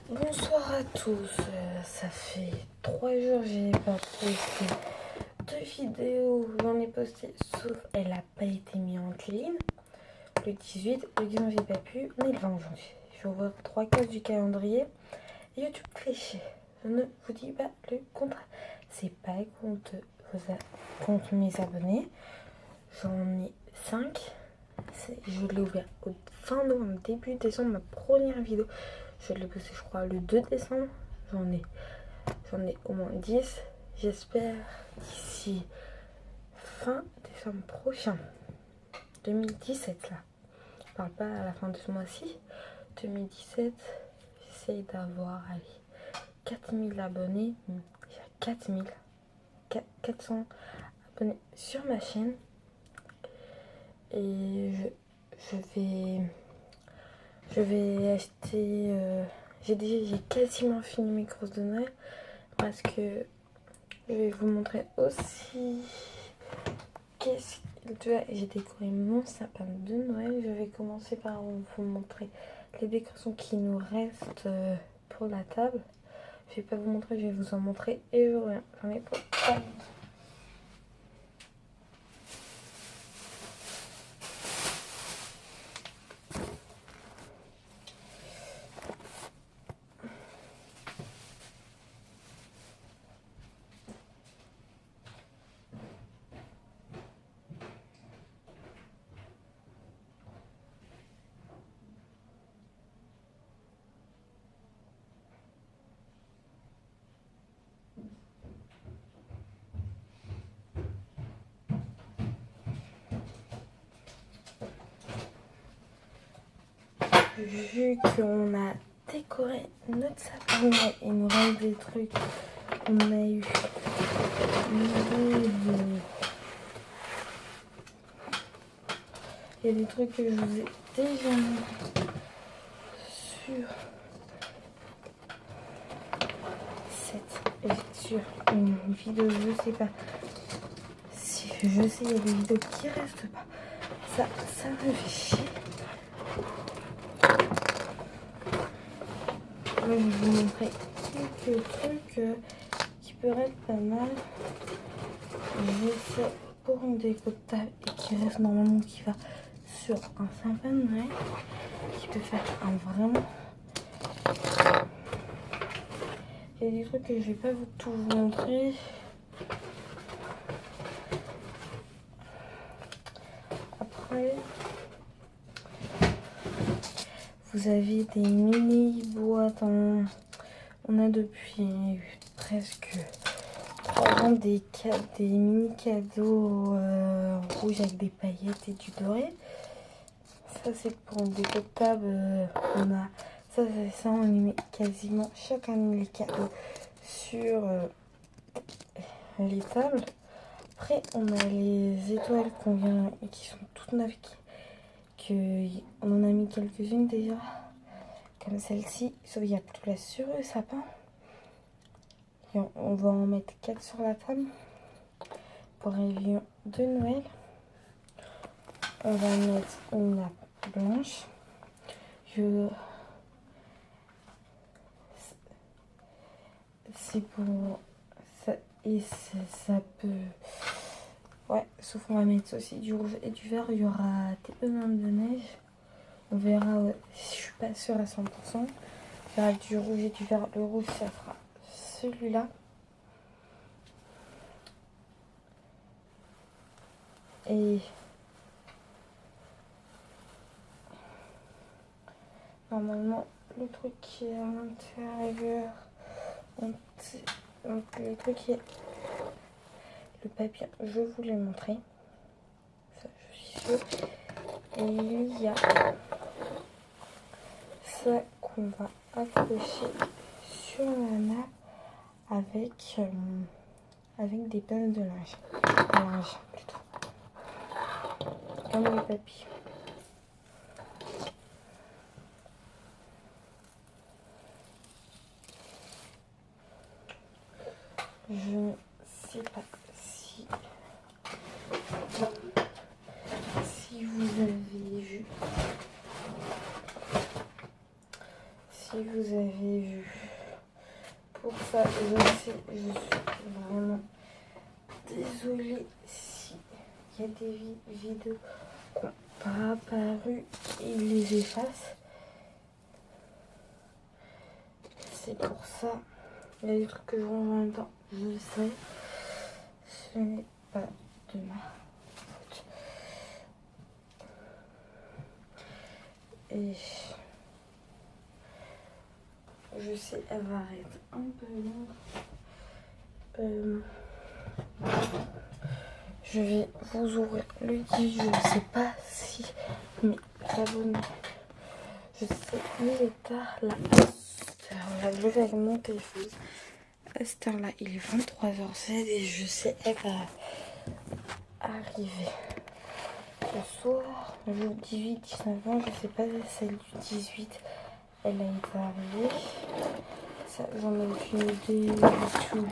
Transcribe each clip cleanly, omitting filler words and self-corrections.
Bonsoir à tous, ça fait 3 jours que j'ai pas posté 2 vidéos, j'en ai posté sauf elle n'a pas été mise en clean. Le 18, le 19 j'ai pas pu, mais le 20 aujourd'hui. Je vais ouvrir 3 cases du calendrier. YouTube fléché, je ne vous dis pas le contraire. C'est pas contre mes abonnés, j'en ai 5. Je l'ai ouvert au fin novembre, début décembre, ma première vidéo. Je l'ai posté je crois le 2 décembre. J'en ai au moins 10. J'espère d'ici fin décembre prochain. 2017 là. Je parle pas à la fin de ce mois-ci. 2017, j'essaye d'avoir 4000 abonnés. J'ai 400 abonnés sur ma chaîne. Et je vais acheter. J'ai quasiment fini mes crosses de Noël parce que je vais vous montrer aussi j'ai décoré mon sapin de Noël. Je vais commencer par vous montrer les décorations qui nous restent pour la table. Je vais pas vous montrer, je vais vous en montrer et je reviens. J'en ai pas. Vu qu'on a décoré notre sapin, il nous reste des trucs. On a eu il y a des trucs que je vous ai déjà mis sur une vidéo. Je sais pas si je sais, il y a des vidéos qui restent pas. Ça me fait chier. Je vais vous montrer quelques trucs qui peuvent être pas mal. Je sais pour une déco de table et qui reste normalement qui va sur un sapin de Noël, qui peut faire un vraiment. Il y a des trucs que je vais pas tout vous montrer. Après, vous avez des mini boîtes. On a depuis presque 3 ans des mini cadeaux rouges avec des paillettes et du doré. Ça c'est pour une déco de table. On a ça, on les met quasiment chaque année les cadeaux sur les tables. Après on a les étoiles qui sont toutes neuves, on en a mis quelques-unes déjà, comme celle-ci, sauf qu'il y a plus de place sur le sapin. Et on va en mettre 4 sur la table pour un réveillon de Noël. On va mettre une nappe blanche. C'est pour ça, et ça peut, ouais, sauf qu'on va mettre aussi du rouge et du vert. Il y aura des bonhommes de neige, on verra. Je suis pas sûre à 100%. Il y aura du rouge et du vert. Le rouge ça fera celui-là, et normalement le truc qui est à l'intérieur, donc le truc qui est le papier, je vous l'ai montré, ça je suis sûre. Et il y a ça qu'on va accrocher sur la nappe avec des pinces de linge. Plutôt. Comme les papiers. Je ne sais pas si vous avez vu. si vous avez vu. Pour ça, je suis vraiment désolée si il y a des vidéos qui n'ont pas apparu, ils les effacent. C'est pour ça. Il y a des trucs que je vois en même temps, je le sais. Ce n'est pas de ma faute. Et je sais, elle va être un peu longue. Je vais vous ouvrir le guide. Je ne sais pas si mes abonnés. Je sais, il est tard là. Je vais avec mon téléphone. À cette heure-là, il est 23h16 et je sais, elle va arriver ce soir. Le 18-19 ans, je sais pas, celle du 18, elle a été arrivée. Ça, j'en ai aucune idée du tout. Donc,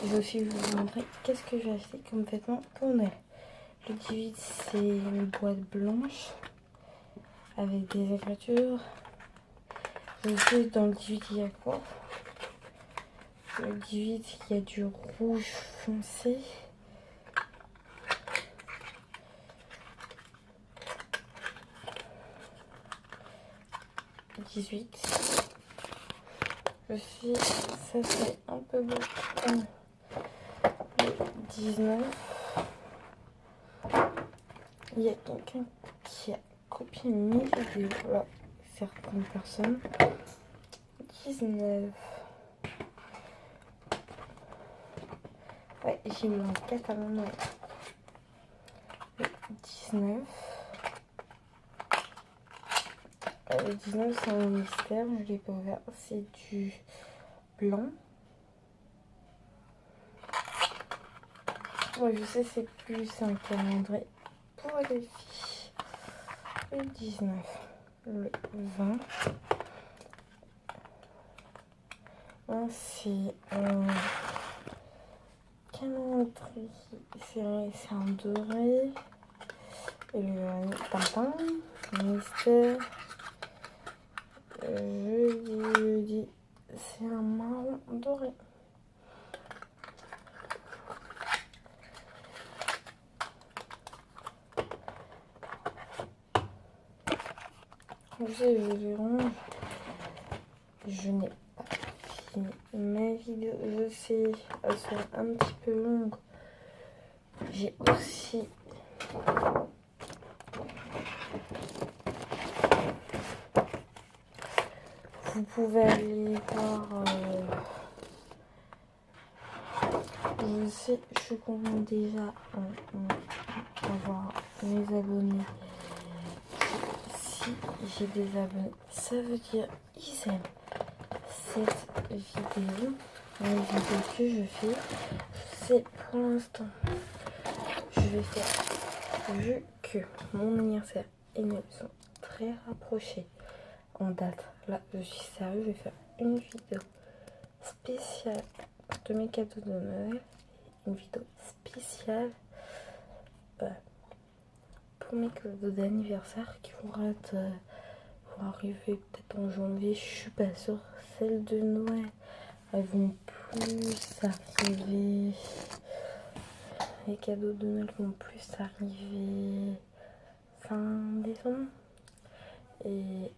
je vais aussi vous montrer qu'est-ce que j'ai acheté comme vêtements pour Noël. Le 18, c'est une boîte blanche avec des écritures. Je sais dans le 18 il y a quoi? Le 18 il y a du rouge foncé. Le 18. Je suis, ça c'est un peu beau. Le 19. Il y a quelqu'un qui a copié mes vidéos, là, certaines personnes. 19. Ouais, j'ai mis un 4 à mon Noël. Le 19. Le 19, c'est un mystère, je l'ai pas ouvert. C'est du blanc. Ouais, je sais, c'est plus un calendrier pour les filles. Le 19. Le 20. C'est un calendrier. C'est un doré. Et le Tintin. Mystère. Jeudi. C'est un marron doré. Vous savez, je n'ai pas fini ma vidéo. Je sais, elle sera un petit peu longue. J'ai aussi vous pouvez aller voir. Je sais, je suis contente déjà d'avoir mes abonnés. Si j'ai des abonnés, ça veut dire ils aiment cette vidéo, les vidéos que je fais. C'est pour l'instant, je vais faire, vu que mon anniversaire et Noël sont très rapprochés en date. Là, je suis sérieuse, je vais faire une vidéo spéciale de mes cadeaux de Noël, une vidéo spéciale pour mes cadeaux d'anniversaire qui vont arriver peut-être en janvier, je suis pas sûre. Celles de Noël, elles vont plus arriver. Les cadeaux de Noël vont plus arriver fin décembre. Et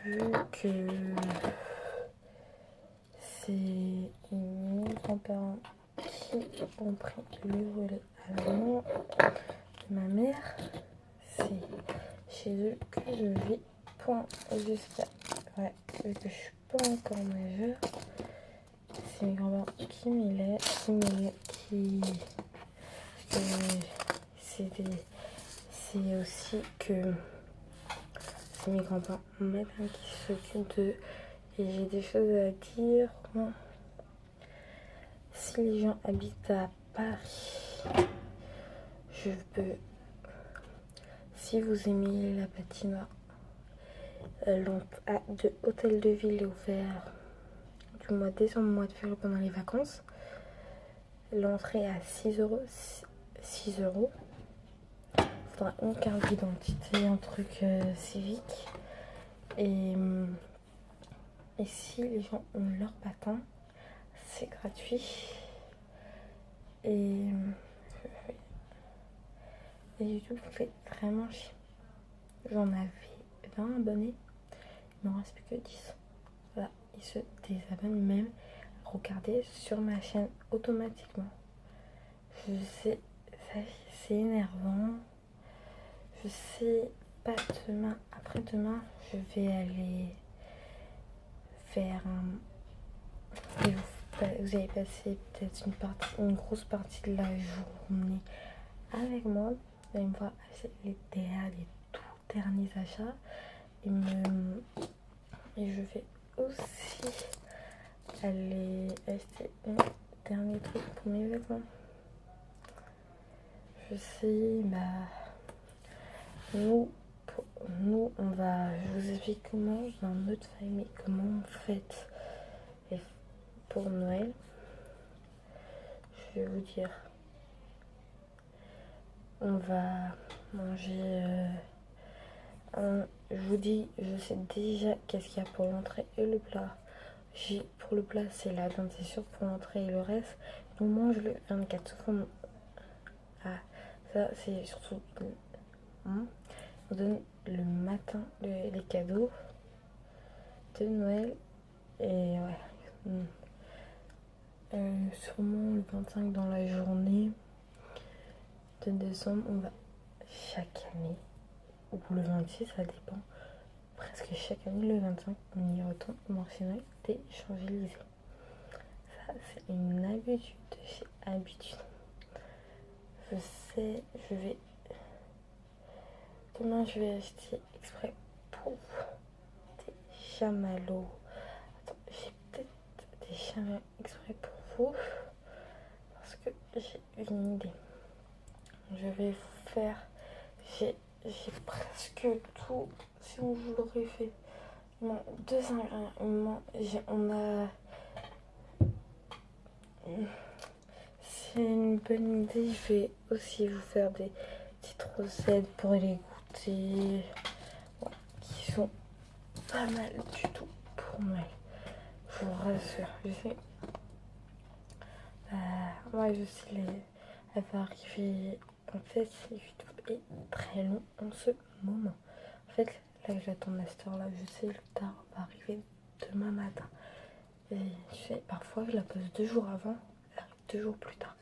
vu que c'est mes grands-parents qui ont pris le relais à la mort de ma mère, c'est chez eux que je vis pour jusqu'à... Ouais, vu que je suis pas encore majeure, c'est mes grands-parents qui m'élèvent, c'est aussi que c'est mes grands-parents maintenant qui s'occupent d'eux. Et j'ai des choses à dire. Bon, si les gens habitent à Paris, je peux... Si vous aimez la patinoire, l'hôtel de ville est ouvert du mois de décembre, mois de février pendant les vacances. L'entrée à 6 euros. 6 euros. faudra une carte d'identité, un truc civique. Et si les gens ont leur bâton, c'est gratuit. Et YouTube fait vraiment chier. J'en avais 20 abonnés, il m'en reste plus que 10. Voilà, ils se désabonnent même. Regardez sur ma chaîne automatiquement. Je sais, c'est énervant. Je sais pas demain, après-demain, je vais aller faire un. Et vous allez passer peut-être une grosse partie de la journée avec moi. Vous allez me voir acheter les tout derniers achats. Et je vais aussi aller acheter un dernier truc pour mes vêtements. Je sais, nous, on va, je vous explique comment, dans notre famille, comment on fête pour Noël. Je vais vous dire, on va manger, je vous dis, je sais déjà qu'est-ce qu'il y a pour l'entrée et le plat. Pour le plat, c'est la dinde, c'est sûr, pour l'entrée et le reste, on mange le 24. Ah, ça, c'est surtout. On donne le matin les cadeaux de Noël. Et ouais. Sûrement le 25 dans la journée de décembre, on va chaque année, ou le 26, ça dépend. Presque chaque année, le 25, on y retourne au marché Noël des Champs-Élysées. Ça, c'est une habitude de chez habitude. Je sais, demain, je vais acheter exprès pour des chamallows. Attends, j'ai peut-être des chamallows exprès pour vous. Parce que j'ai une idée. Je vais vous faire. J'ai presque tout. Si on vous l'aurait fait. Bon, 2 ingrédients. On a. C'est une bonne idée. Je vais aussi vous faire des petites recettes pour les goûter. Ouais, qui sont pas mal du tout pour Noël. Je vous rassure. Je sais. Ouais, je sais. Elle va arriver. En fait, YouTube est très long en ce moment. En fait, là, j'attends ma star là. Je sais, le tard va arriver demain matin. Et tu sais, parfois, je la pose 2 jours avant. Elle arrive 2 jours plus tard.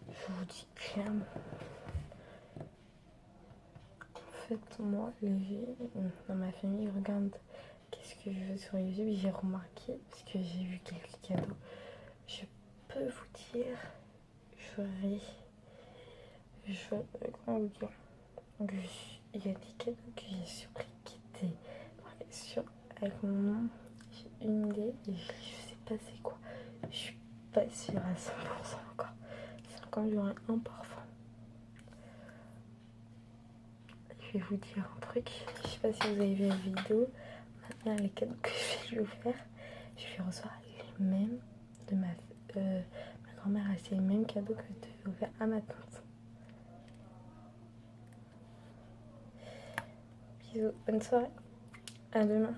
Je vous dis clairement. En fait, moi, dans ma famille, regarde qu'est-ce que je veux sur YouTube. J'ai remarqué, parce que j'ai vu quelques cadeaux. Je peux vous dire, comment vous dire, donc, il y a des cadeaux que j'ai surpris qui étaient marqués avec mon nom. J'ai une idée et je sais pas c'est quoi. Je suis pas sûre à 100% encore. C'est quand j'aurai un parfum. Je vais vous dire un truc. Je sais pas si vous avez vu la vidéo. Maintenant, les cadeaux que je vais lui faire, je vais recevoir les mêmes de ma grand-mère a acheté les mêmes cadeaux que je devais offrir à ma tante. Bisous, bonne soirée, à demain.